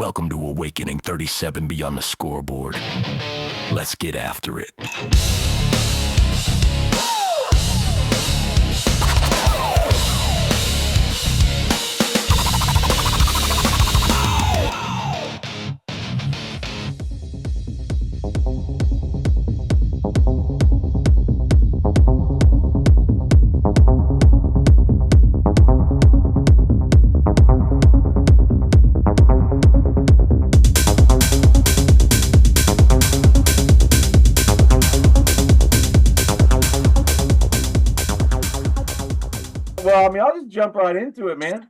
Welcome to Awakening 37 Beyond the Scoreboard. Let's get after it. Well, I mean, I'll just jump right into it, man.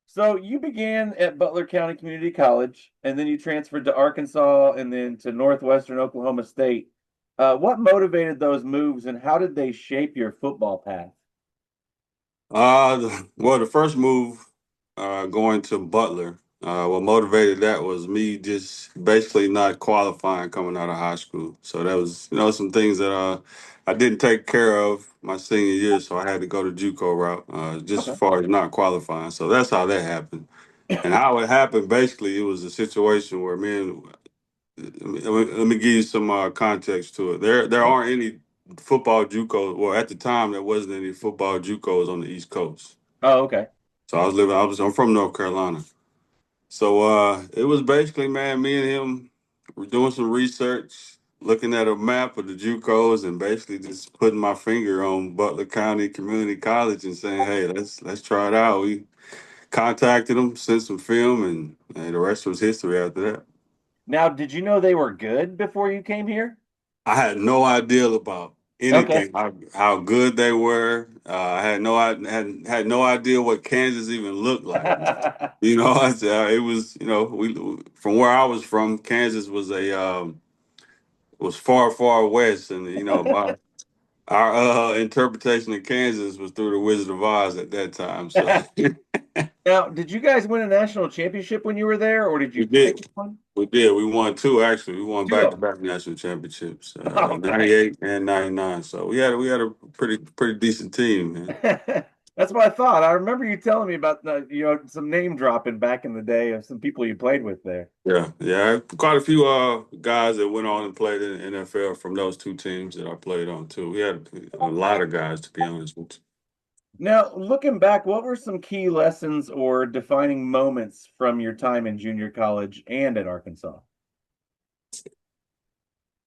So you began at Butler County Community College, and then you transferred to Arkansas and then to Northwestern Oklahoma State. What motivated those moves, and how did they shape your football path? Well, the first move, going to Butler, what motivated that was me just basically not qualifying coming out of high school. So that was, some things that I didn't take care of my senior year, so I had to go to JUCO route, just as Okay. far as not qualifying. So that's how that happened. And how it happened, basically, it was a situation where let me give you some context to it. There aren't any football JUCOs. Well, at the time, there wasn't any football JUCOs on the East Coast. Oh, okay. So I'm from North Carolina. So it was basically, man, me and him were doing some research, looking at a map of the JUCOs, and basically just putting my finger on Butler County Community College and saying, "Hey, let's try it out." We contacted them, sent some film, and the rest was history after that. Now, did you know they were good before you came here? I had no idea about Okay. anything, how good they were. I had no idea what Kansas even looked like. It was, we from where I was from, Kansas was far, far west, and our interpretation of Kansas was through the Wizard of Oz at that time. So Now, did you guys win a national championship when you were there, or did we you pick did. one? We did. We won two actually. We won Two back of to them. back national championships, Oh, nice. '98 and '99. So we had a pretty decent team, man. That's what I thought. I remember you telling me about some name dropping back in the day of some people you played with there. Yeah. Quite a few guys that went on and played in the NFL from those two teams that I played on too. We had a lot of guys, to be honest with you. Now, looking back, what were some key lessons or defining moments from your time in junior college and at Arkansas?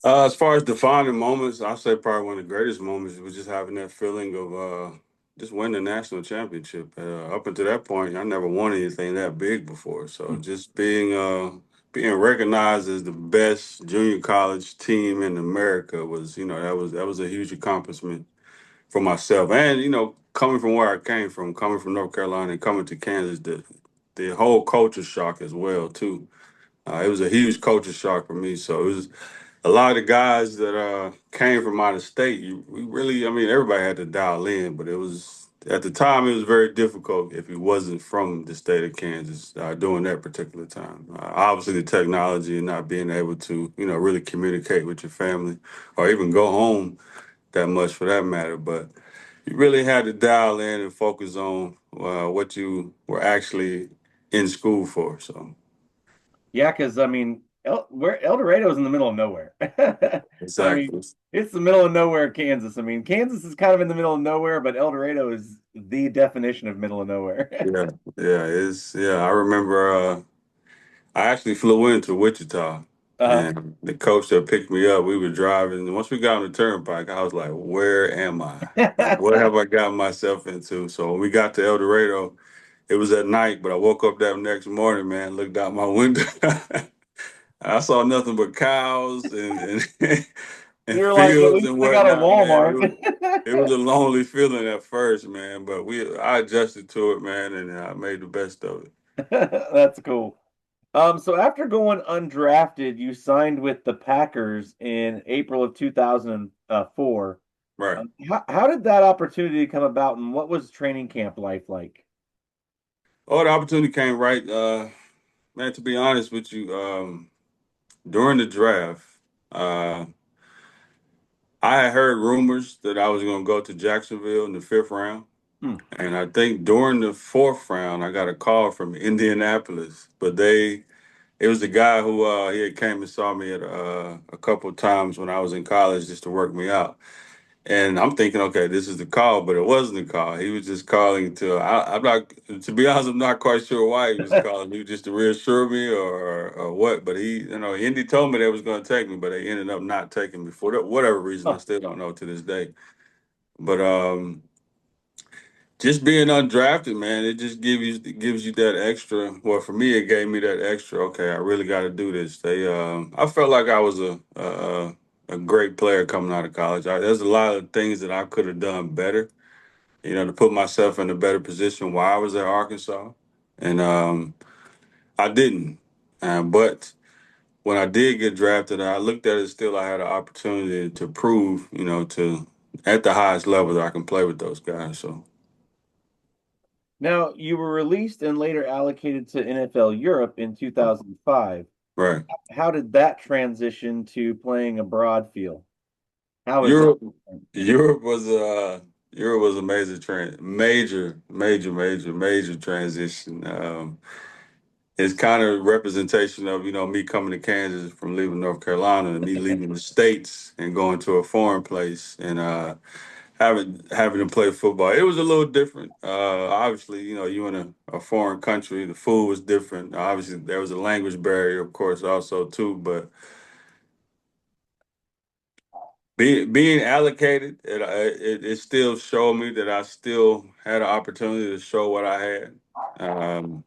As far as defining moments, I say probably one of the greatest moments was just having that feeling of just winning the national championship. Up until that point, I never won anything that big before. So Hmm. just being recognized as the best junior college team in America was, that was a huge accomplishment for myself. And, coming from where I came from, coming from North Carolina and coming to Kansas, the whole culture shock as well, too. It was a huge culture shock for me. So it was a lot of the guys that came from out of state. We really, I mean, everybody had to dial in, but it was at the time it was very difficult if you wasn't from the state of Kansas during that particular time. Obviously, the technology and not being able to, really communicate with your family or even go home that much for that matter. But you really had to dial in and focus on what you were actually in school for. So Yeah, because I mean, El Dorado is in the middle of nowhere. I mean, exactly. it's the middle of nowhere, Kansas. I mean, Kansas is kind of in the middle of nowhere, but El Dorado is the definition of middle of nowhere. Yeah, I remember I actually flew into Wichita Uh, and the coach that picked me up, we were driving. And once we got on the turnpike, I was like, where am I? Like, what have I gotten myself into? So when we got to El Dorado, it was at night, but I woke up that next morning, man, looked out my window. I saw nothing but cows and and you're like, at fields least and I got a whatnot, man. Walmart. It was a lonely feeling at first, man, but I adjusted to it, man, and I made the best of it. That's cool. So after going undrafted, you signed with the Packers in April of 2004. Right. How did that opportunity come about, and what was training camp life like? Oh, the opportunity came right. Man, to be honest with you, during the draft, uh, I had heard rumors that I was going to go to Jacksonville in the fifth round. Hmm. And I think during the fourth round, I got a call from Indianapolis, but it was the guy who he had came and saw me at a couple of times when I was in college just to work me out. And I'm thinking, okay, this is the call, but it wasn't the call. He was just calling I'm not, to be honest, I'm not quite sure why he was calling. He was just to reassure me or what. But Indy told me they was going to take me, but they ended up not taking me for whatever reason. I Huh. still don't know to this day. But just being undrafted, man, it just gives you that extra. Well, for me, it gave me that extra. Okay, I really got to do this. I felt like I was a great player coming out of college. There's a lot of things that I could have done better, to put myself in a better position while I was at Arkansas, and I didn't. But when I did get drafted, I looked at it still. I had an opportunity to prove, to at the highest level that I can play with those guys. So Now, you were released and later allocated to NFL Europe in 2005. right. How did that transition to playing abroad feel? How is that? Europe, Europe was a major transition. It's kind of representation of me coming to Kansas from leaving North Carolina and me leaving the states and going to a foreign place and having to play football. It was a little different. Obviously, you in a foreign country, the food was different. Obviously, there was a language barrier, of course, also too, but. Being allocated, it still showed me that I still had an opportunity to show what I had. Um,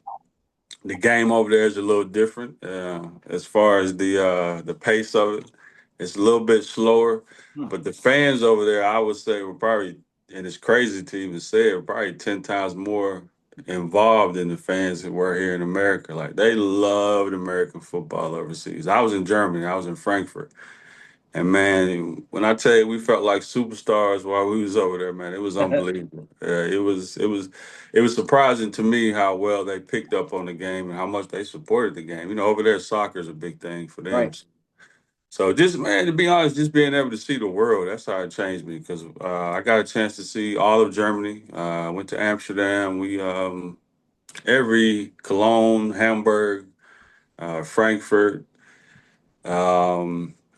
the game over there is a little different as far as the pace of it. It's a little bit slower, Hmm. but the fans over there, I would say, were probably, and it's crazy to even say it, were probably 10 times more involved than the fans that were here in America. Like they loved American football overseas. I was in Germany. I was in Frankfurt. And man, when I tell you we felt like superstars while we was over there, man, it was unbelievable. It was surprising to me how well they picked up on the game and how much they supported the game. Over there, soccer is a big thing for them. Right. So just man, to be honest, just being able to see the world, that's how it changed me because I got a chance to see all of Germany. I went to Amsterdam. We every Cologne, Hamburg, Frankfurt.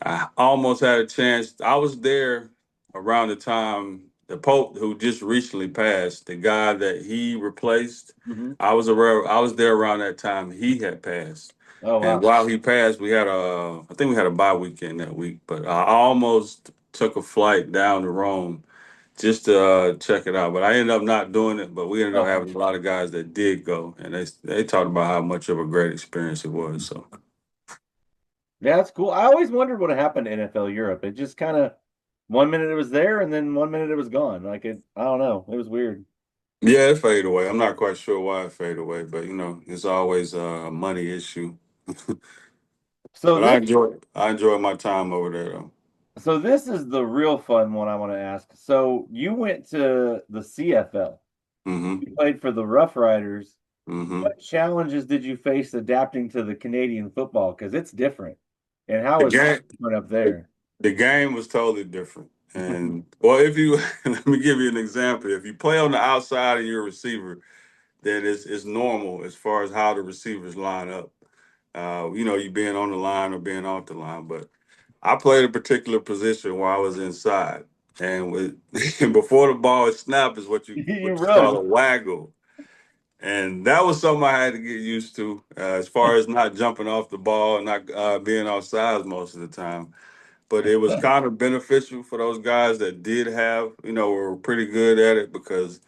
I almost had a chance. I was there around the time the Pope, who just recently passed, the guy that he replaced. Hmm. I was there around that time he had passed, Oh, and wow. while he passed, I think we had a bye weekend that week. But I almost took a flight down to Rome just to check it out. But I ended up not doing it. But we ended up Oh, having a lot of guys that did go, and they talked about how much of a great experience it was. So. yeah, that's cool. I always wondered what happened to NFL Europe. It just kind of one minute it was there and then one minute it was gone. I don't know. It was weird. Yeah, it faded away. I'm not quite sure why it faded away, but it's always a money issue. So But this, I enjoy my time over there though. so this is the real fun one I want to ask. So you went to the CFL. Mm-hmm. You played for the Rough Riders. Mm-hmm. What challenges did you face adapting to the Canadian football? Because it's different. And how The was that game different up there? the game was totally different. And well, if you let me give you an example. If you play on the outside and you're a receiver, then it's normal as far as how the receivers line up. You being on the line or being off the line. But I played a particular position while I was inside. And before the ball is snapped is what you You what you call run. a waggle. And that was something I had to get used to, as far as not jumping off the ball, not being off sides most of the time. But it was kind of beneficial for those guys that did have, were pretty good at it because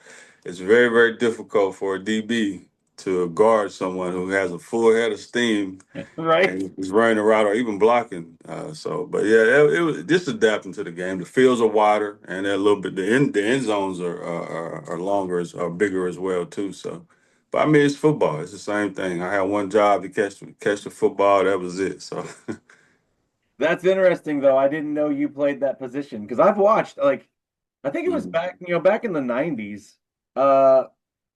it's very, very difficult for a DB to guard someone who has a full head of steam Right? and is running around or even blocking. But yeah, it was just adapting to the game. The fields are wider and they're a little bit. The end zones are longer, are bigger as well too. So, but I mean, it's football. It's the same thing. I had one job to catch the football. That was it. So, That's interesting, though. I didn't know you played that position because I've watched, I think it was mhm. back in the 90s. Uh,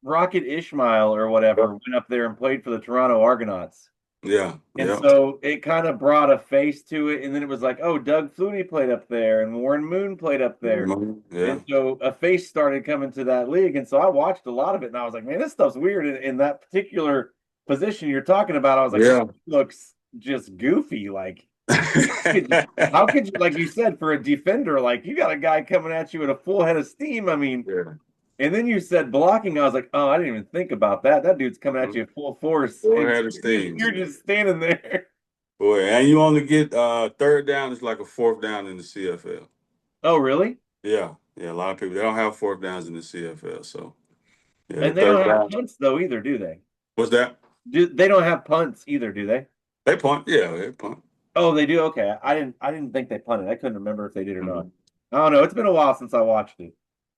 Rocket Ishmael or whatever went up there and played for the Toronto Argonauts. Yeah, And yeah. so it kind of brought a face to it. And then it was like, oh, Doug Flutie played up there and Warren Moon played up there. Yeah. And so a face started coming to that league. And so I watched a lot of it and I was like, man, this stuff's weird. In that particular position you're talking about, I was like, this Yeah. looks just goofy. Like, how could you, like you said, for a defender, like you got a guy coming at you at a full head of steam. I mean, Yeah. and then you said blocking. I was like, oh, I didn't even think about that. That dude's coming at you at full force, Go and ahead of steam. you're just standing there. Boy, and you only get third down is like a fourth down in the CFL. Oh, really? Yeah. Yeah. A lot of people they don't have fourth downs in the CFL. So yeah, the And they don't third have down. punts though either, do they? What's that? They don't have punts either, do they? They punt. Yeah, they punt. Oh, they do. Okay, I didn't think they punted. I couldn't remember if they did or not. Mhm. I don't know. It's been a while since I watched it.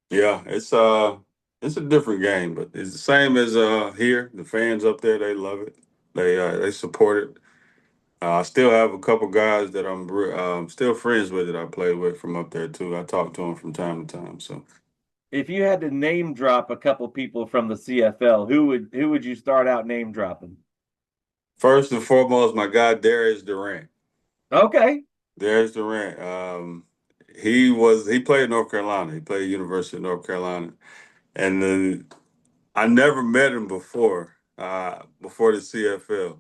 Yeah, it's a different game, but it's the same as here. The fans up there, they love it. They support it. I still have a couple guys that I'm still friends with that I play with from up there too. I talk to them from time to time. So If you had to name drop a couple people from the CFL, who would you start out name dropping? first and foremost, my guy Darius Durant. Okay, Darius Durant. He played in North Carolina. He played at University of North Carolina, and then I never met him before the CFL.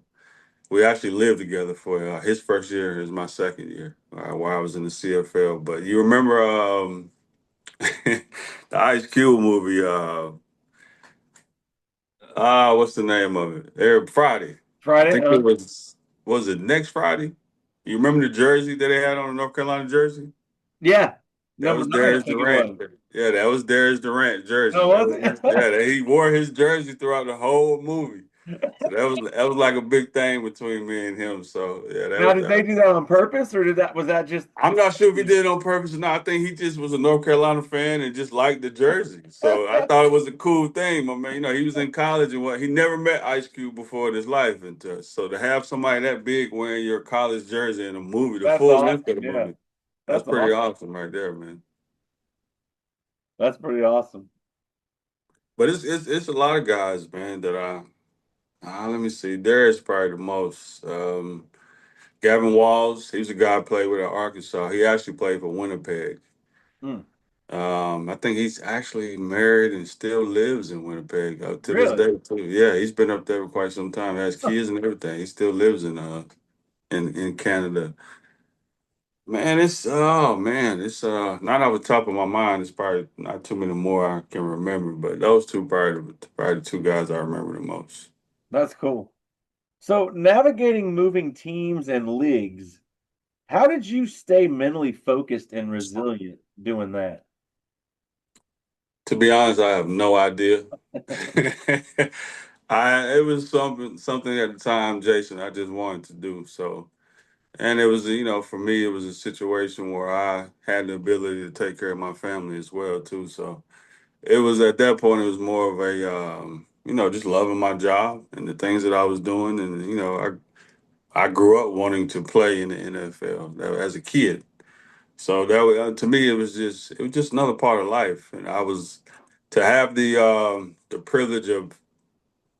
We actually lived together for his first year. It was my second year while I was in the CFL. But you remember the Ice Cube movie? What's the name of it? Every Friday. I Friday. think it was it next Friday? You remember the jersey that they had on the North Carolina jersey? Yeah, That number was nine, I Darius think it Durant. was. Yeah, that was Darius Durant jersey. Oh, That was was yeah. He wore his jersey throughout the whole movie. So it? that was like a big thing between me and him. So yeah, Now, did they that do that on purpose, or was that just? I'm not sure if he did it on purpose or not. I think he just was a North Carolina fan and just liked the jersey. So I thought it was a cool thing, my man. You know, he was in college and he never met Ice Cube before in his life, and so to have somebody that big wearing your college jersey in a movie, the That's full length of awesome. the Yeah, movie, that's that's pretty awesome. awesome right there, man. That's pretty awesome. But it's a lot of guys, man, that let me see. There's probably the most. Gavin Walls, he's a guy I played with at Arkansas. He actually played for Winnipeg. Hmm. I think he's actually married and still lives in Winnipeg to this Really? day too. Yeah, he's been up there for quite some time, has kids and everything. He still lives in Canada. Man, it's not off the top of my mind. It's probably not too many more I can remember, but those two probably the two guys I remember the most. That's cool. So, navigating moving teams and leagues, how did you stay mentally focused and resilient doing that? To be honest, I have no idea. It was something at the time, Jason, I just wanted to do. So and it was, for me, it was a situation where I had the ability to take care of my family as well too. So it was at that point, it was more of just loving my job and the things that I was doing, and I grew up wanting to play in the NFL as a kid. So that was, to me, it was just another part of life, and I was to have the privilege of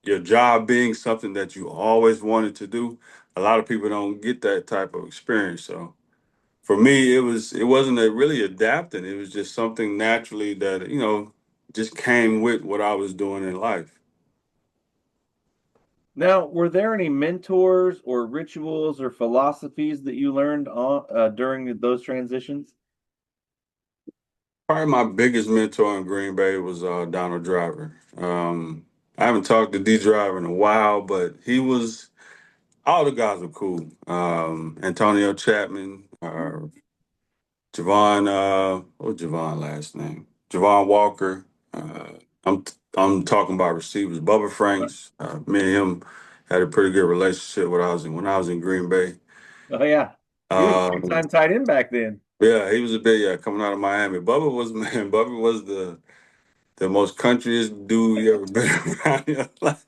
your job being something that you always wanted to do. A lot of people don't get that type of experience. So for me, it wasn't really adapting. It was just something naturally that just came with what I was doing in life. Now, were there any mentors or rituals or philosophies that you learned during those transitions? Probably my biggest mentor in Green Bay was Donald Driver. I haven't talked to D Driver in a while, but he was all the guys were cool. Antonio Chapman, Javon, what's Javon last name? Javon Walker. Uh, I'm talking about receivers. Bubba Franks. Me and him had a pretty good relationship when I was in Green Bay. Oh yeah, he was a Um, big-time tight end back then. yeah, he was a big coming out of Miami. Bubba was man. Bubba was the most countryest dude you ever been around in your life.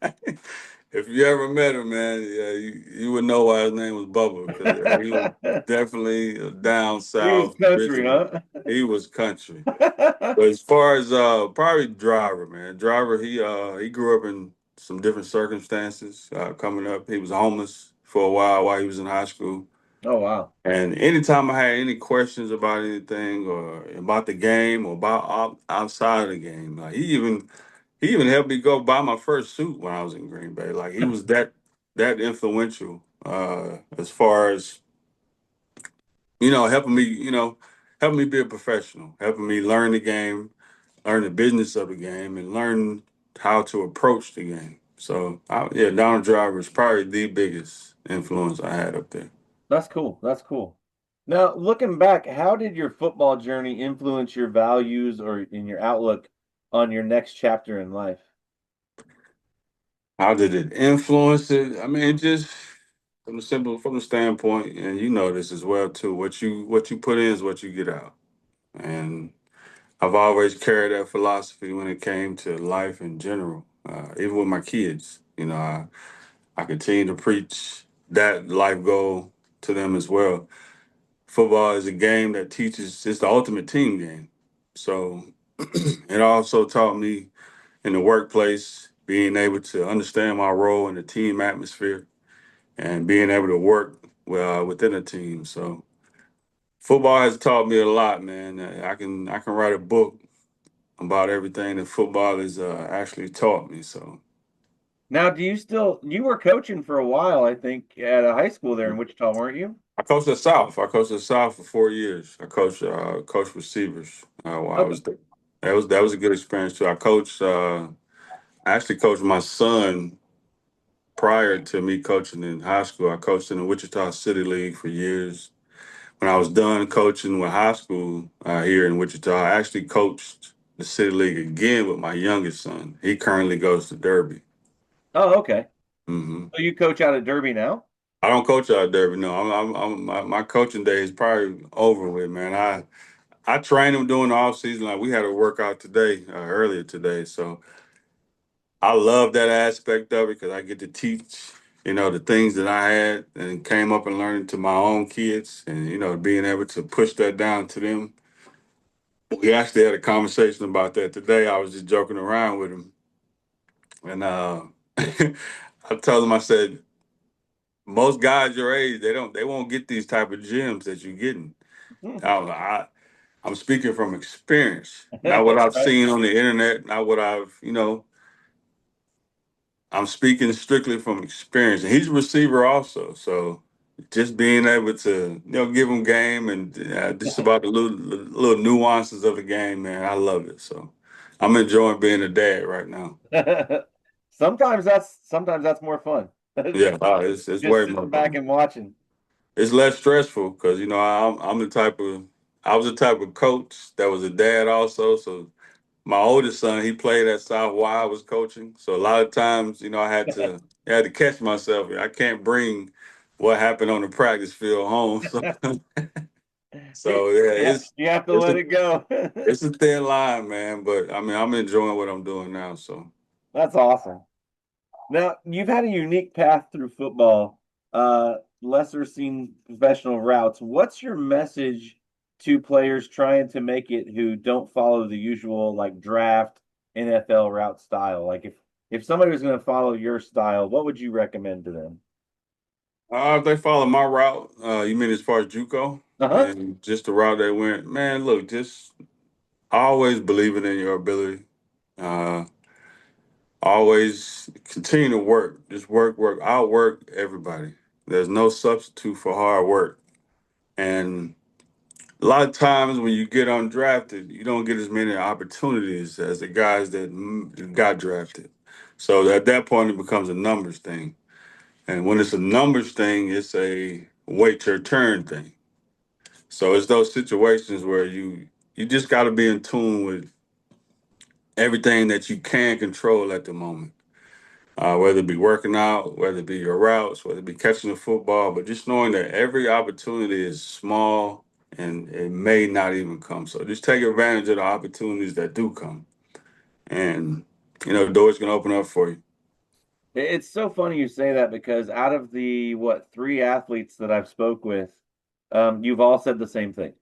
If you ever met him, man, yeah, you would know why his name was Bubba because he was definitely a down He was south country, original. huh? He was country. But as far as probably Driver, man, Driver he grew up in some different circumstances. Coming up, he was homeless for a while he was in high school. Oh, wow. And anytime I had any questions about anything or about the game or about outside of the game, like he even helped me go buy my first suit when I was in Green Bay. Like he was that influential as far as helping me, helping me be a professional, helping me learn the game, learn the business of the game, and learn how to approach the game. So, yeah, Donald Driver is probably the biggest influence I had up there. That's cool. That's cool. Now, looking back, how did your football journey influence your values or in your outlook on your next chapter in life? How did it influence it? I mean, just from the standpoint, and you know this as well too. What you put in is what you get out, and I've always carried that philosophy when it came to life in general. Even with my kids, I continue to preach that life goal to them as well. Football is a game that teaches, it's the ultimate team game. So it also taught me in the workplace being able to understand my role in the team atmosphere and being able to work within a team. So football has taught me a lot, man. I can write a book about everything that football has actually taught me. So Now, you were coaching for a while, I think, at a high school there in Wichita, weren't you? I coached at South. I coached at South for 4 years. I coached receivers while I Okay. was there. That was a good experience too. I actually coached my son prior to me coaching in high school. I coached in the Wichita City League for years. When I was done coaching with high school here in Wichita, I actually coached the City League again with my youngest son. He currently goes to Derby. Oh, okay. Hmm. So you coach out at Derby now? I don't coach out of Derby. No, my coaching day is probably over with, man. I train them during the off season. Like we had a workout today, earlier today. So I love that aspect of it because I get to teach, the things that I had and came up and learned to my own kids, and being able to push that down to them. We actually had a conversation about that today. I was just joking around with him, and I told him, I said, most guys your age, they won't get these type of gyms that you're getting. I'm speaking from experience, not what I've Right. seen on the internet, not what I'm speaking strictly from experience. And he's a receiver also. So just being able to, give him game and just about the little nuances of the game, man, I love it. So I'm enjoying being a dad right now. Sometimes that's more fun. Yeah, it's Just way more sitting back fun. and watching. It's less stressful because, I was the type of coach that was a dad also. So my oldest son, he played at South while I was coaching. So a lot of times, I had to catch myself. I can't bring what happened on the practice field home. So yeah, Yeah, you have to it's let a it go. it's a thin line, man. But I mean, I'm enjoying what I'm doing now. So That's awesome. Now, you've had a unique path through football, lesser seen professional routes. What's your message to players trying to make it who don't follow the usual like draft NFL route style? Like if somebody was going to follow your style, what would you recommend to them? if they follow my route, you mean as far as JUCO Uh-huh. and just the route they went, man. Look, just always believing in your ability. Uh, Always continue to work. Just work, work. Outwork everybody. There's no substitute for hard work. And a lot of times when you get undrafted, you don't get as many opportunities as the guys that got drafted. So at that point, it becomes a numbers thing. And when it's a numbers thing, it's a wait your turn thing. So it's those situations where you just got to be in tune with everything that you can control at the moment. Whether it be working out, whether it be your routes, whether it be catching the football, but just knowing that every opportunity is small and it may not even come. So just take advantage of the opportunities that do come, and doors can open up for you. It's so funny you say that because out of the three athletes that I've spoke with, you've all said the same thing.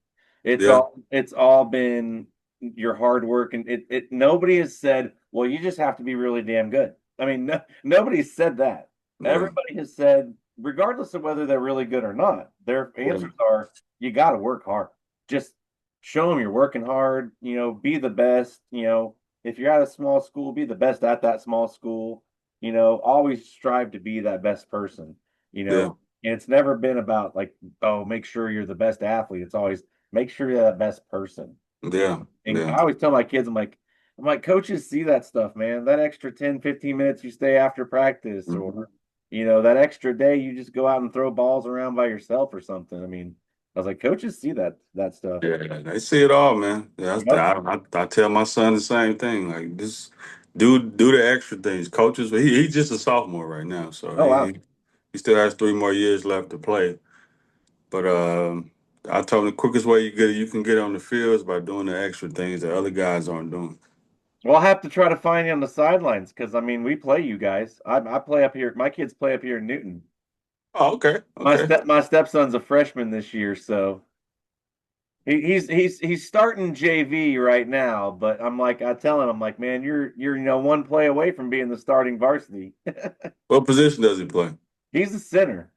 Yeah, It's all been your hard work, and it nobody has said, well, you just have to be really damn good. I mean, nobody's said that. yeah, Everybody has said regardless of whether they're really good or not, their Yeah. answers are you got to work hard. Just show them you're working hard, be the best, if you're at a small school, be the best at that small school, always strive to be that best person, Yeah. and it's never been about like, oh, make sure you're the best athlete. It's always make sure you're that best person. Yeah. And Yeah. I always tell my kids, I'm like, coaches see that stuff, man. That extra 10, 15 minutes you stay after practice, Mhm. or, that extra day you just go out and throw balls around by yourself or something. I mean, I was like, coaches see that stuff. Yeah, they see it all, man. Yeah, Yep. I tell my son the same thing. Like, just do the extra things. Coaches, he's just a sophomore right now, so Oh, wow. he still has 3 more years left to play. But I told him the quickest way you can get on the field is by doing the extra things that other guys aren't doing. Well, I'll have to try to find you on the sidelines because, I mean, we play you guys. I play up here. My kids play up here in Newton. Oh, okay, My okay. step my stepson's a freshman this year, so he's starting JV right now, but I tell him, I'm like, man, you're one play away from being the starting varsity. What position does he play? He's the center.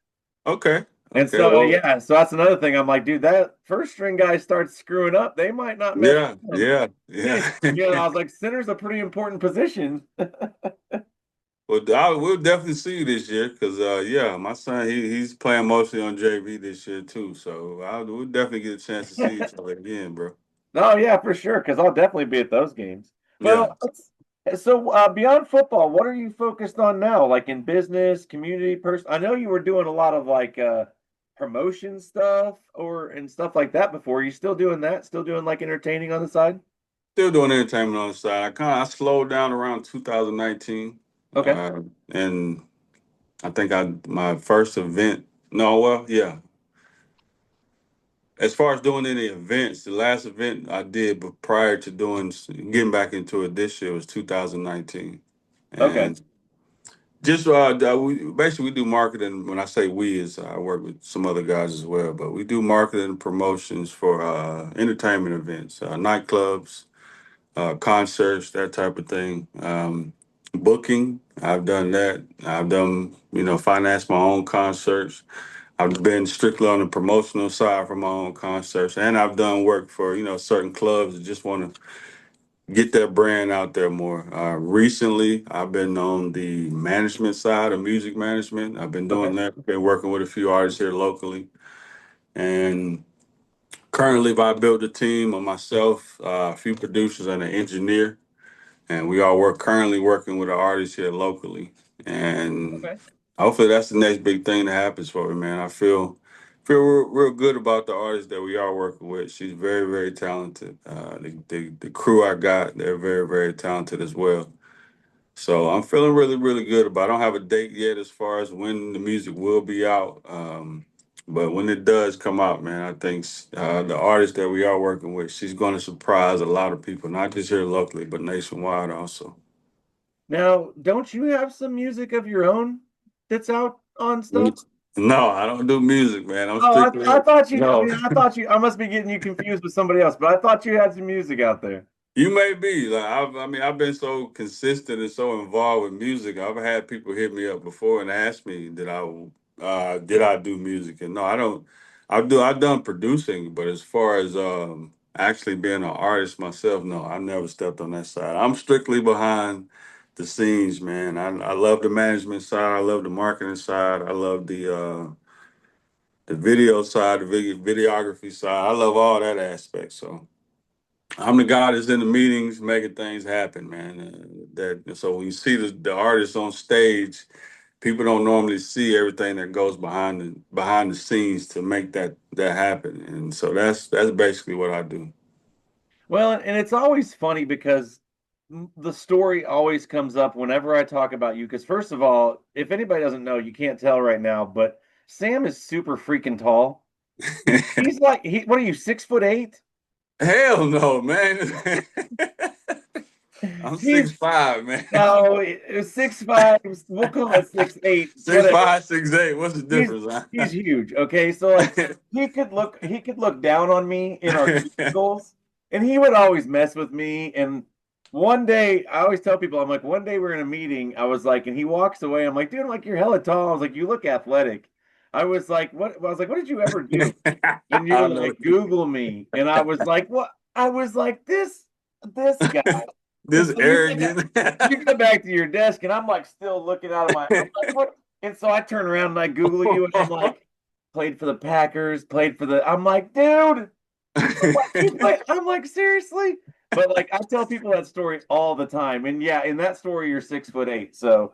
Okay, And okay. so Well, yeah, so that's another thing. I'm like, dude, that first string guy starts screwing up, they might not mess yeah, with him. yeah, yeah. I was like, center's a pretty important position. Well, we'll definitely see you this year because, yeah, my son he's playing mostly on JV this year too. So we'll definitely get a chance to see each other again, bro. Oh yeah, for sure, because I'll definitely be at those games. Yeah. Well, so beyond football, what are you focused on now? Like in business, community, person? I know you were doing a lot of like promotion stuff and stuff like that before. Are you still doing that? Still doing like entertaining on the side? Still doing entertainment on the side. I slowed down around 2019, Okay. and I think my first event. No, well, yeah. As far as doing any events, the last event I did, but prior to getting back into it this year was 2019, Okay. and just we do marketing. When I say we, is I work with some other guys as well, but we do marketing and promotions for entertainment events, nightclubs, concerts, that type of thing. Booking, I've done that. I've done, finance my own concerts. I've been strictly on the promotional side for my own concerts, and I've done work for, certain clubs that just want to get their brand out there more. Recently, I've been on the management side of music management. I've been Okay. doing that. Been working with a few artists here locally, and currently, I built a team of myself, a few producers, and an engineer, and we all currently working with an artist here locally, and Okay. hopefully that's the next big thing that happens for me, man. I feel real good about the artist that we are working with. She's very, very talented. The crew I got, they're very, very talented as well. So I'm feeling really, really good about it. I don't have a date yet as far as when the music will be out. But when it does come out, man, I think the artist that we are working with, she's going to surprise a lot of people, not just here locally, but nationwide also. Now, don't you have some music of your own that's out on stuff? No, I don't do music, man. I'm Oh, strictly I thought you. I no. mean, I must be getting you confused with somebody else, but I thought you had some music out there. You may be like I mean I've been so consistent and so involved with music. I've had people hit me up before and ask me did I do music, and no, I don't. I've done producing, but as far as actually being an artist myself, no, I never stepped on that side. I'm strictly behind the scenes, man. I love the management side. I love the marketing side. I love the video side, the videography side. I love all that aspect. So. I'm the guy that's in the meetings making things happen, man. That so when you see the artists on stage, people don't normally see everything that goes behind the scenes to make that happen. And so that's basically what I do. Well, and it's always funny because the story always comes up whenever I talk about you. Because first of all, if anybody doesn't know, you can't tell right now, but Sam is super freaking tall. He's like what are you, 6'8"? Hell no, man. I'm He's 6'5", man. no 6'5". We'll call it 6'8", Six whatever. five, 6'8". What's the He's difference, he's huge. Okay, so like he could look down on me in our huh? cubicles, and he would always mess with me. And one day, I always tell people, I'm like, one day we're in a meeting. I was like, and he walks away. I'm like, dude, I'm like, you're hella tall. I was like, you look athletic. I was like, what? I was like, what did you ever do? And I you're don't know. like, Google me. And I was like, what? I was like, this guy. And This so arrogant. you get back to your desk, and I'm like still looking out of my. I'm like, what? And so I turn around and I Google you, and I'm like, played for the Packers, played for the. I'm like, dude, you play. I'm like, seriously. But like, I tell people that story all the time, and yeah, in that story, you're 6'8", so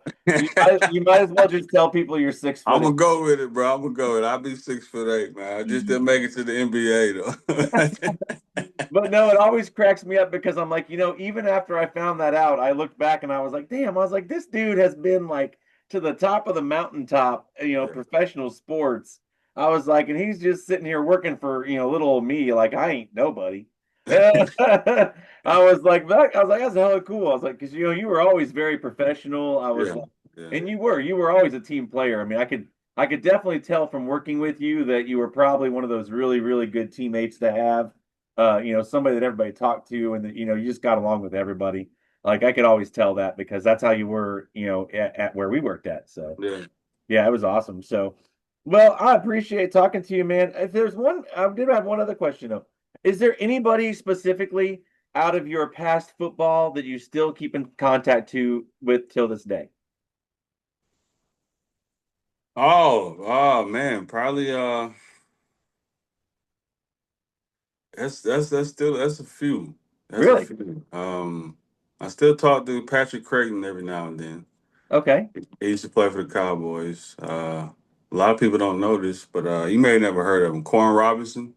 you might as well just tell people you're six I'm foot gonna go with it, bro. I'm gonna go with it. I'll be 6'8", man. I just didn't make it to the NBA though. But no, it always cracks me up because I'm like, even after I found that out, I looked back and I was like, damn, I was like, this dude has been like to the top of the mountaintop, Yeah. professional sports. I was like, and he's just sitting here working for, little old me, like I ain't nobody. I was like, that's hella cool. I was like, because you were always very professional. I was Yeah. like, Yeah. and you were always a team player. I mean, I could definitely tell from working with you that you were probably one of those really, really good teammates to have, somebody that everybody talked to and that, you just got along with everybody. Like I could always tell that because that's how you were, at where we worked at. So Yeah. yeah, it was awesome. So, well, I appreciate talking to you, man. If there's one, I did have one other question though. Is there anybody specifically out of your past football that you still keep in contact with till this day? Oh man, probably that's a few. That's a Really? few. I still talk to Patrick Creighton every now and then. Okay. He used to play for the Cowboys. A lot of people don't know this, but you may have never heard of him. Corn Robinson.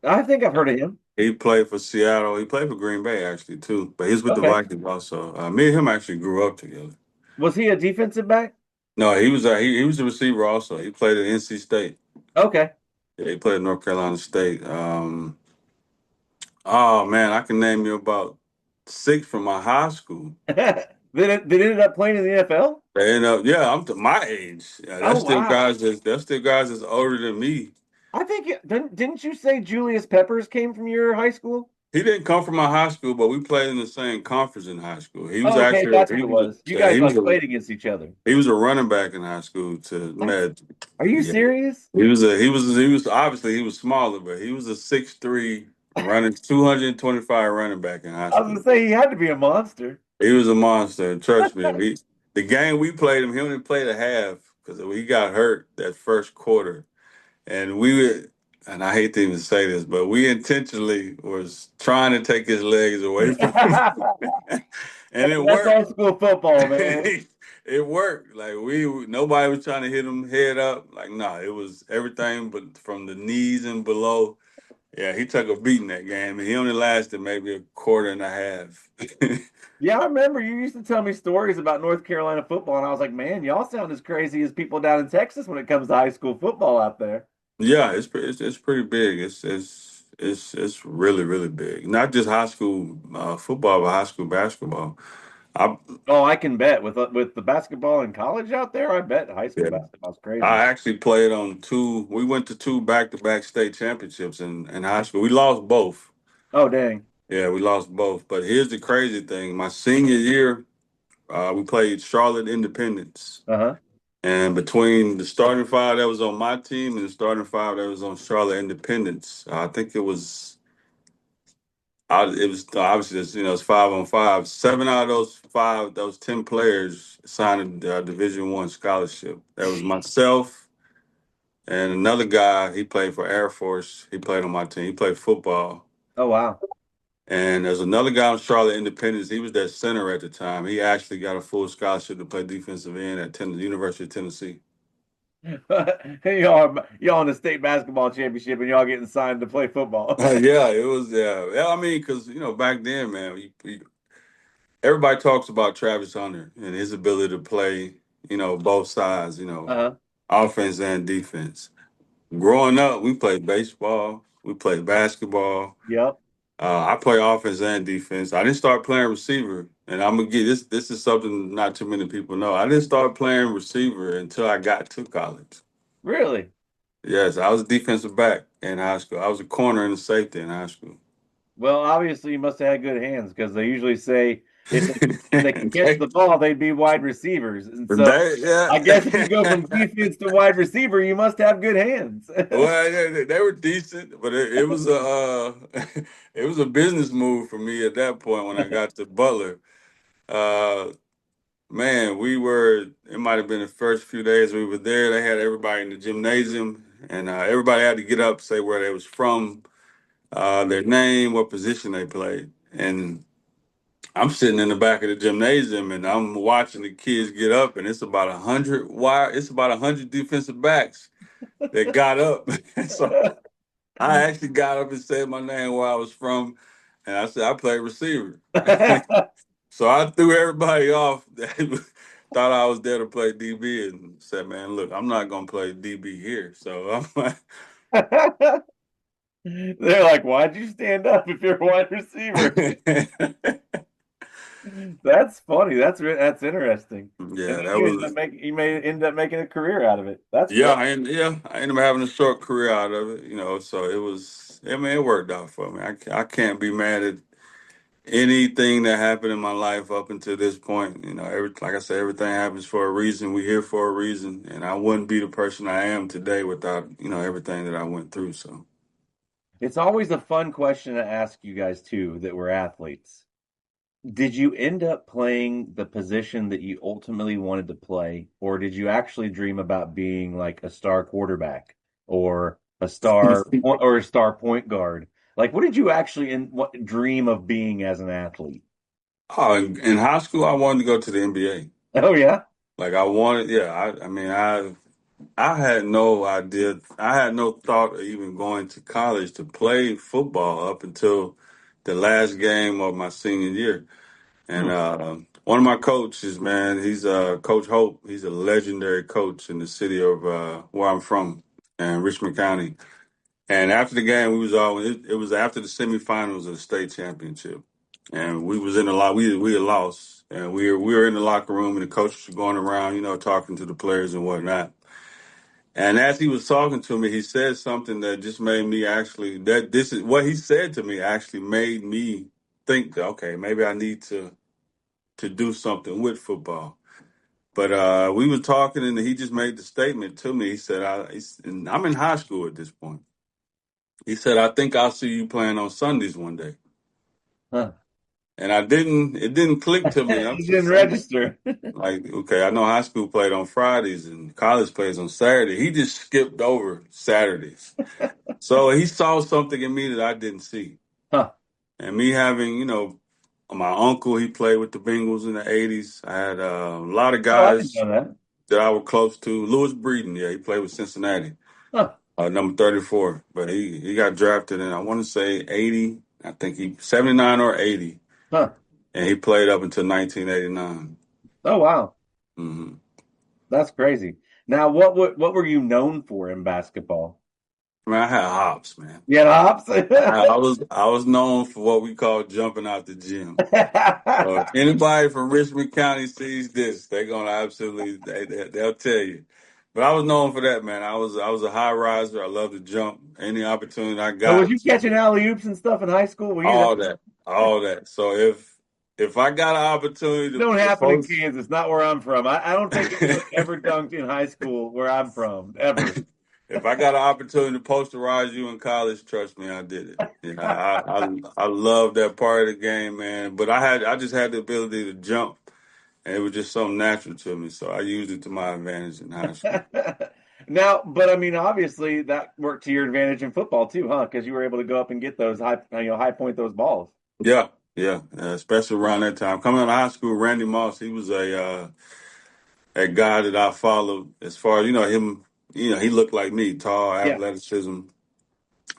I think I've heard of him. He played for Seattle. He played for Green Bay actually too, but he's with the Okay. Vikings also. Me and him actually grew up together. Was he a defensive back? No, he was a receiver also. He played at NC State. Okay. Yeah, he played at North Carolina State. Oh man, I can name you about six from my high school. They ended up playing in the NFL? And yeah, I'm to my age. Yeah, Oh wow. that's still guys that's older than me. I think didn't you say Julius Peppers came from your high school? He didn't come from my high school, but we played in the same conference in high school. Oh, okay, that's what it was. You guys like played against each other. he was a running back in high school to That's Med. Are you Yeah. serious? He was obviously he was smaller, but he was a 6'3" running 225 running back in high I was school. gonna say he had to be a monster. He was a monster. Trust me. The game we played him, he only played a half because he got hurt that first quarter. And and I hate to even say this, but we intentionally was trying to take his legs away from him. And it That's worked. old school football, man. It worked. Like nobody was trying to hit him head up. Like, nah, it was everything but from the knees and below. Yeah, he took a beating that game, and he only lasted maybe a quarter and a half. Yeah, I remember you used to tell me stories about North Carolina football, and I was like, man, y'all sound as crazy as people down in Texas when it comes to high school football out there. Yeah, it's pretty big. It's really really big. Not just high school football, but high school basketball. I Oh, I can bet with the basketball in college out there, I bet high school Yeah. basketball's crazy. I actually played on two. We went to two back-to-back state championships in high school. We lost both. Oh, dang. Yeah, we lost both. But here's the crazy thing: my senior year, we played Charlotte Independence, Uh-huh. and between the starting five that was on my team and the starting five that was on Charlotte Independence, I think it was obviously this, it's 5-on-5. Seven out of those five, those 10 players signed a Division I scholarship. That was myself and another guy. He played for Air Force. He played on my team. He played football. Oh, wow. And there's another guy on Charlotte Independence. He was their center at the time. He actually got a full scholarship to play defensive end at University of Tennessee. Y'all in the state basketball championship and y'all getting signed to play football. Yeah, it was. Yeah, I mean, because back then, man, everybody talks about Travis Hunter and his ability to play, both sides, Uh-huh. offense and defense. Growing up, we played baseball, we played basketball. Yep. I play offense and defense. I didn't start playing receiver, and I'm gonna get this. This is something not too many people know. I didn't start playing receiver until I got to college. Really? Yes, I was a defensive back in high school. I was a corner and a safety in high school. Well, obviously you must have had good hands because they usually say if they could catch the ball, they'd be wide receivers. And so I guess if you go from Yeah. defense to wide receiver, you must have good hands. Well, they were decent, but it was a it was a business move for me at that point when I got to Butler. Uh, Man, it might have been the first few days we were there. They had everybody in the gymnasium, and everybody had to get up, say where they was from, their name, what position they played. And I'm sitting in the back of the gymnasium, and I'm watching the kids get up, and it's about 100 defensive backs that got up. So I actually got up and said my name, where I was from, and I said I played receiver. So I threw everybody off that thought I was there to play DB and said, man, look, I'm not going to play DB here. So I'm like, They're like, why'd you stand up if you're a wide receiver? That's funny. That's interesting. And yeah, then that was, you may end up making a career out of it. That's yeah, great. I ended up having a short career out of it, so I mean, it worked out for me. I can't be mad at anything that happened in my life up until this point. Like I said, everything happens for a reason. We're here for a reason. And I wouldn't be the person I am today without, everything that I went through. So. It's always a fun question to ask you guys too that were athletes. Did you end up playing the position that you ultimately wanted to play, or did you actually dream about being like a star quarterback or a star point guard? Like, what did you actually what dream of being as an athlete? Oh, in high school, I wanted to go to the NBA. Oh yeah, Like I wanted, yeah. I mean, I had no idea. I had no thought of even going to college to play football up until the last game of my senior year. And hmm. one of my coaches, man, he's Coach Hope. He's a legendary coach in the city of where I'm from, in Richmond County. And after the game, it was after the semifinals of the state championship, and we was in the lot. We had lost, and we were in the locker room, and the coaches were going around, talking to the players and whatnot. And as he was talking to me, he said something that just made me actually that this is what he said to me actually made me think that okay, maybe I need to do something with football. But we were talking, and he just made the statement to me. He said, and I'm in high school at this point. He said, I think I'll see you playing on Sundays one day. Huh. And it didn't click to me. You didn't register. Like, okay, I know high school played on Fridays and college plays on Saturday. He just skipped over Saturdays. So he saw something in me that I didn't see. Huh. And me having, my uncle, he played with the Bengals in the 80s. I had a lot of Oh, I didn't guys know that. that I was close to. Louis Breeden, yeah, he played with Cincinnati. Huh. Number 34, but he got drafted in I want to say 80. I think he 79 or 80, Huh. and he played up until 1989. Oh wow. Hmm. That's crazy. Now, what were you known for in basketball? I mean, I had hops, man. You had hops? I was known for what we call jumping out the gym. So if anybody from Richmond County sees this, they're gonna absolutely they'll tell you. But I was known for that, man. I was a high riser. I love to jump. Any opportunity I So was got you to. catching alley oops and stuff in high school? Were you that? All that, all that. So if I got an opportunity Don't to happen in post, Kansas, not where I'm from. I don't think anybody ever dunked in high school where I'm from, ever. if I got an opportunity to posterize you in college, trust me, I did it. I love that part of the game, man. But I just had the ability to jump, and it was just something natural to me. So I used it to my advantage in high school. Now, but I mean, obviously that worked to your advantage in football too, huh? Because you were able to go up and get those high point those balls. Yeah, yeah, especially around that time. Coming out of high school, Randy Moss, he was a guy that I followed as far as him. He looked like me, tall, Yeah. athleticism.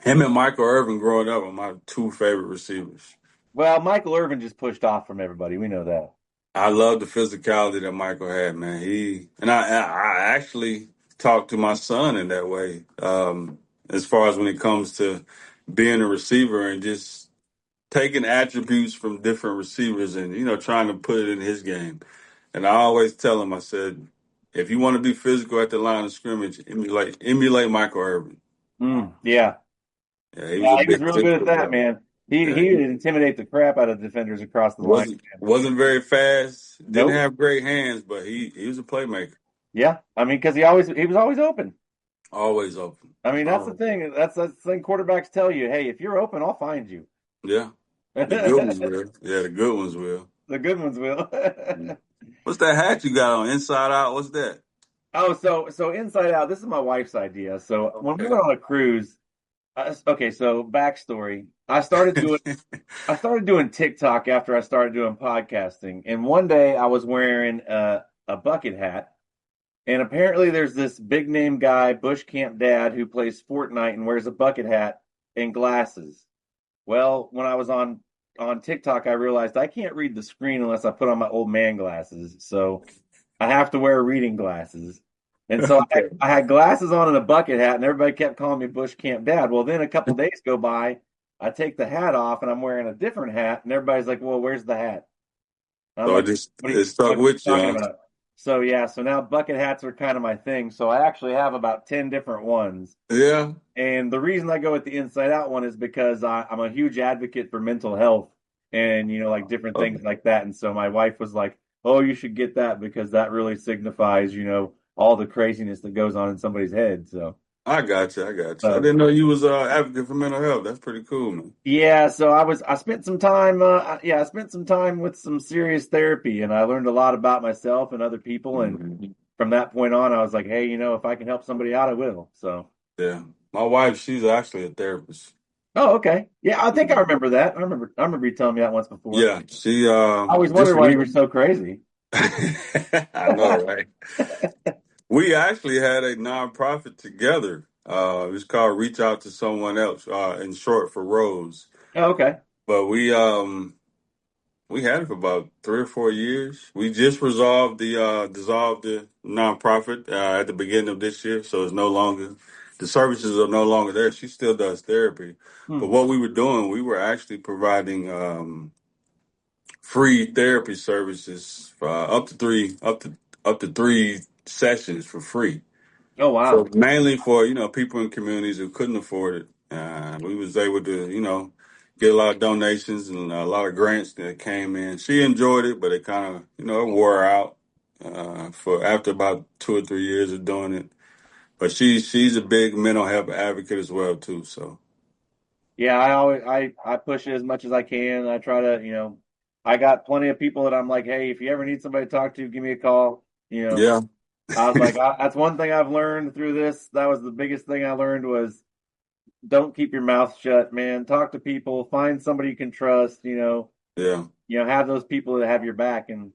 Him and Michael Irvin growing up are my two favorite receivers. Well, Michael Irvin just pushed off from everybody. We know that. I love the physicality that Michael had, man. I actually talk to my son in that way. As far as when it comes to being a receiver and just taking attributes from different receivers and trying to put it in his game. And I always tell him, I said, if you want to be physical at the line of scrimmage, emulate Michael Irvin. Yeah. Yeah, he was Yeah, a he was big real good at physical that, brother. man. Yeah, He would intimidate the crap out of defenders across the line. wasn't very fast. Didn't Nope. have great hands, but he was a playmaker. Yeah, I mean, because he was always open. Always open. I mean, that's the Oh, thing. That's the thing. Quarterbacks tell you, hey, if you're open, I'll find you. yeah. The good ones The will. Yeah, the good ones will. good ones will. What's that hat you got on? Inside out? What's that? Oh, so Inside Out. This is my wife's idea. So when we Okay. went on a cruise, okay. So backstory: I started doing TikTok after I started doing podcasting, and one day I was wearing a bucket hat, and apparently there's this big name guy, Bush Camp Dad, who plays Fortnite and wears a bucket hat and glasses. Well, when I was on TikTok, I realized I can't read the screen unless I put on my old man glasses. So I have to wear reading glasses. And so Okay. I had glasses on and a bucket hat, and everybody kept calling me Bush Camp Dad. Well, then a couple days go by, I take the hat off, and I'm wearing a different hat, and everybody's like, "Well, where's the hat?" And I'm So like, it stuck what are you with you, talking huh? about?" So yeah, so now bucket hats are kind of my thing. So I actually have about 10 different ones. Yeah. And the reason I go with the Inside Out one is because I'm a huge advocate for mental health and, like different things Okay. like that. And so my wife was like, "Oh, you should get that because that really signifies, all the craziness that goes on in somebody's head." So, I got you. I got you. I so didn't know you was advocate for mental health. That's pretty cool, man. yeah, so I spent some time, I spent some time with some serious therapy and I learned a lot about myself and other people. And Mhm. from that point on, I was like, hey, if I can help somebody out, I will. So, Yeah. My wife, she's actually a therapist. oh, okay. Yeah, I think I Mhm. remember that. I remember you telling me that once before. Yeah. She I always this wondered why you week were so crazy. I know, right? We actually had a nonprofit together. It's called Reach Out to Someone Else, in short for Rose. Oh, okay. But we had it for about 3 or 4 years. We just dissolved the nonprofit at the beginning of this year, so it's no longer the services are no longer there. She still does therapy, but Hmm. what we were doing, we were actually providing free therapy services for up to three sessions for free. Oh, So wow. mainly for people in communities who couldn't afford it, we was able to get a lot of donations and a lot of grants that came in. She enjoyed it, but it kind of it wore her out for after about 2 or 3 years of doing it. But she's a big mental health advocate as well too. So Yeah, I push it as much as I can. I try to, I got plenty of people that I'm like, hey, if you ever need somebody to talk to, give me a call. yeah, I was like, that's one thing I've learned through this. That was the biggest thing I learned was don't keep your mouth shut, man. Talk to people, find somebody you can trust, yeah. have those people that have your back. And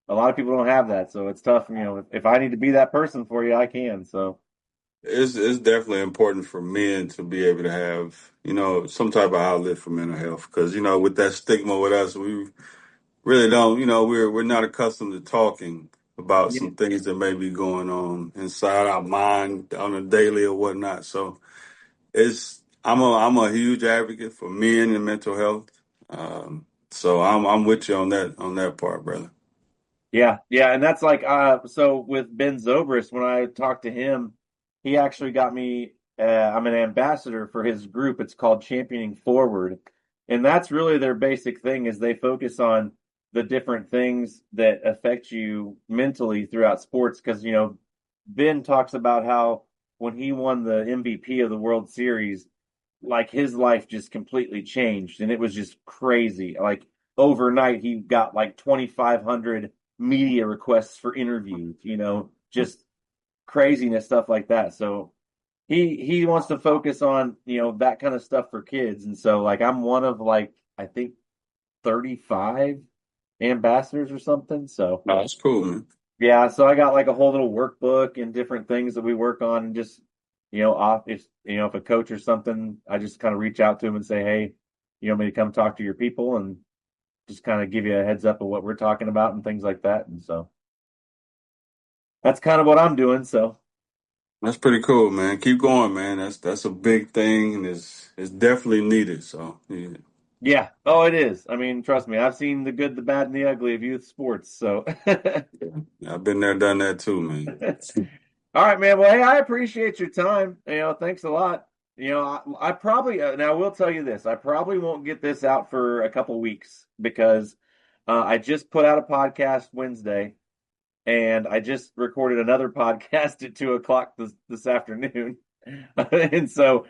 a lot of people don't have that. So it's tough. If I need to be that person for you, I can. So It's definitely important for men to be able to have some type of outlet for mental health because with that stigma with us, we really don't. We're not accustomed to talking about yeah, some things that may be going on inside our mind on a daily or whatnot. So I'm a huge advocate for men and mental health. So I'm with you on that part, brother. yeah. And that's like so with Ben Zobrist, when I talked to him, he actually got me I'm an ambassador for his group. It's called Championing Forward. And that's really their basic thing is they focus on the different things that affect you mentally throughout sports. Because, Ben talks about how when he won the MVP of the World Series, like his life just completely changed and it was just crazy. Like overnight he got like 2,500 media requests for interviews, just craziness stuff like that. So he wants to focus on, that kind of stuff for kids. And so like I'm one of like I think 35 ambassadors or something. So Oh, that's cool, man. yeah, so I got like a whole little workbook and different things that we work on, and just off if a coach or something, I just kind of reach out to him and say, hey, you want me to come talk to your people, and just kind of give you a heads up of what we're talking about and things like that. And so that's kind of what I'm doing. So That's pretty cool, man. Keep going, man. That's a big thing, and it's definitely needed. So yeah. yeah, oh, it is. I mean, trust me, I've seen the good, the bad, and the ugly of youth sports. So I've been there, done that too, man. all right, man. Well, hey, I appreciate your time. Thanks a lot. You know, I probably, and I will tell you this, I probably won't get this out for a couple weeks because I just put out a podcast Wednesday, and I just recorded another podcast at 2 o'clock this afternoon. And so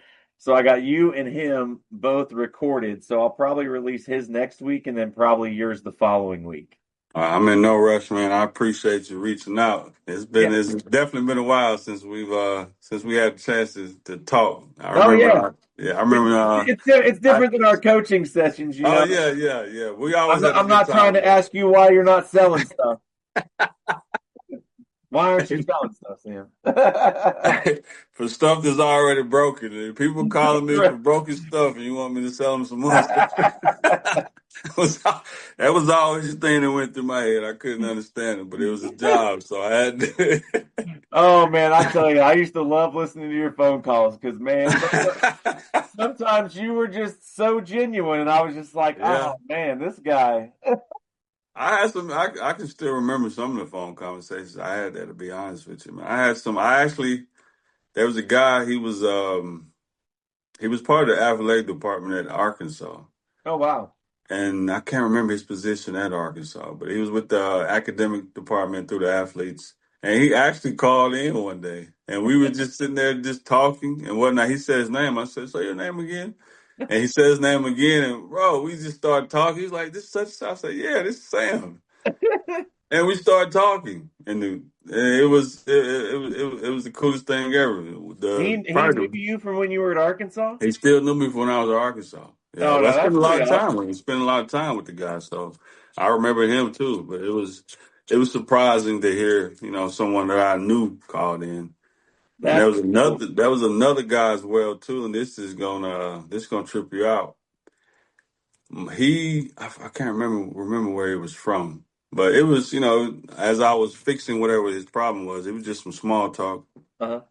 I got you and him both recorded. So I'll probably release his next week and then probably yours the following week. I'm in no rush, man. I appreciate you reaching out. It's definitely been a while since we had a chance to talk. Oh yeah. I remember. It's different than our coaching sessions, you know. Yeah. We always. I'm not trying to ask you why you're not selling stuff. Why aren't you selling stuff, Sam? For stuff that's already broken. People calling me for broken stuff, and you want me to sell them some more stuff. That was always the thing that went through my head. I couldn't understand it, but it was a job, so I had to. Oh man, I tell you, I used to love listening to your phone calls because man, sometimes you were just so genuine, and I was just like, oh man, this guy. I had some. I can still remember some of the phone conversations I had there. To be honest with you, man, there was a guy. He was part of the athletic department at Arkansas. Oh wow! And I can't remember his position at Arkansas, but he was with the academic department through the athletes. And he actually called in one day, and we were just sitting there just talking and whatnot. He said his name. I said, "Say your name again." And he said his name again, and bro, we just started talking. He's like, "This is such." I said, "Yeah, this is Sam." And we started talking, and it was the coolest thing ever. He knew you from when you were at Arkansas. He still knew me from when I was at Arkansas. Yeah, I spent a lot of time with him. Spent a lot of time with the guy, so I remember him too. But it was surprising to hear, someone that I knew called in. And there was another guy as well too, and this is gonna trip you out. I can't remember where he was from, but it was, as I was fixing whatever his problem was, it was just some small talk. Uh-huh.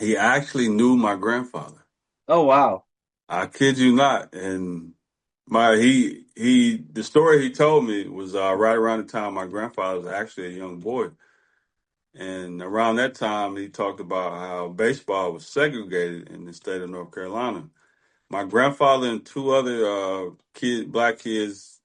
He actually knew my grandfather. Oh wow! I kid you not, and the story he told me was right around the time my grandfather was actually a young boy. And around that time, he talked about how baseball was segregated in the state of North Carolina. My grandfather and two other black kids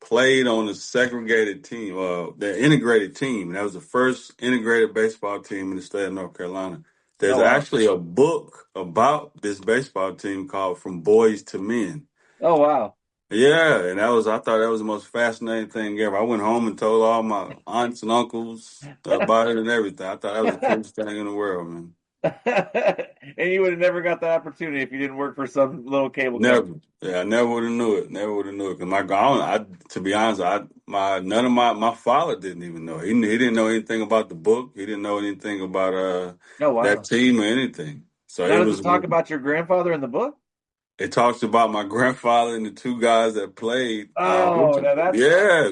played on a segregated team, the integrated team. That was the first integrated baseball team in the state of North Carolina. There's actually a book about this baseball team called From Boys to Men. Oh, wow. Yeah, and I thought that was the most fascinating thing ever. I went home and told all my aunts and uncles about it and everything. I thought that was the coolest thing in the world, man. And you would have never got the opportunity if you didn't work for some little cable company. Yeah, I never would have knew it. Never would have knew it. Cause to be honest, none of my father didn't even know. He didn't know anything about the book. He didn't know anything about that team or anything. So does it talk about your grandfather in the book? It talks about my grandfather and the two guys that played. Oh, now that's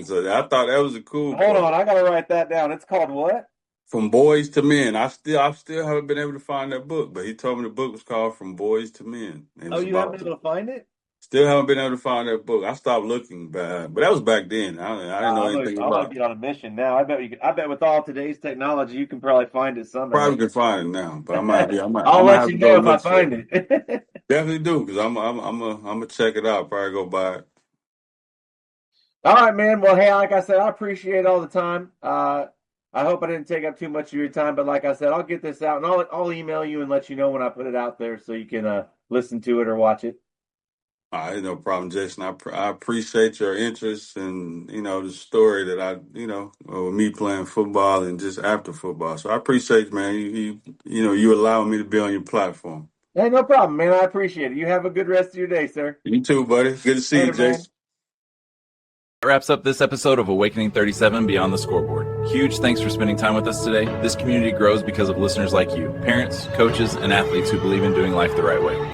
So I thought that was a cool. Hold on, I gotta write that down. It's called what? From Boys to Men. I still haven't been able to find that book, but he told me the book was called From Boys to Men. Oh, you haven't been able to find it? Still haven't been able to find that book. I stopped looking, but that was back then. I didn't know anything about it. I'll get on a mission now. I bet with all today's technology, you can probably find it somewhere. Probably can find it now, but I'll let you know if I find it. Definitely do, because I'm gonna check it out. Probably go buy it. All right, man. Well, hey, like I said, I appreciate all the time. I hope I didn't take up too much of your time, but like I said, I'll get this out and I'll email you and let you know when I put it out there so you can listen to it or watch it. All right, no problem, Jason. I appreciate your interest and the story that of me playing football and just after football. So I appreciate, man, you allowing me to be on your platform. Hey, no problem, man. I appreciate it. You have a good rest of your day, sir. You too, buddy. Good to see you, Jason. Man. That wraps up this episode of Awakening 37 Beyond the Scoreboard. Huge thanks for spending time with us today. This community grows because of listeners like you, parents, coaches, and athletes who believe in doing life the right way.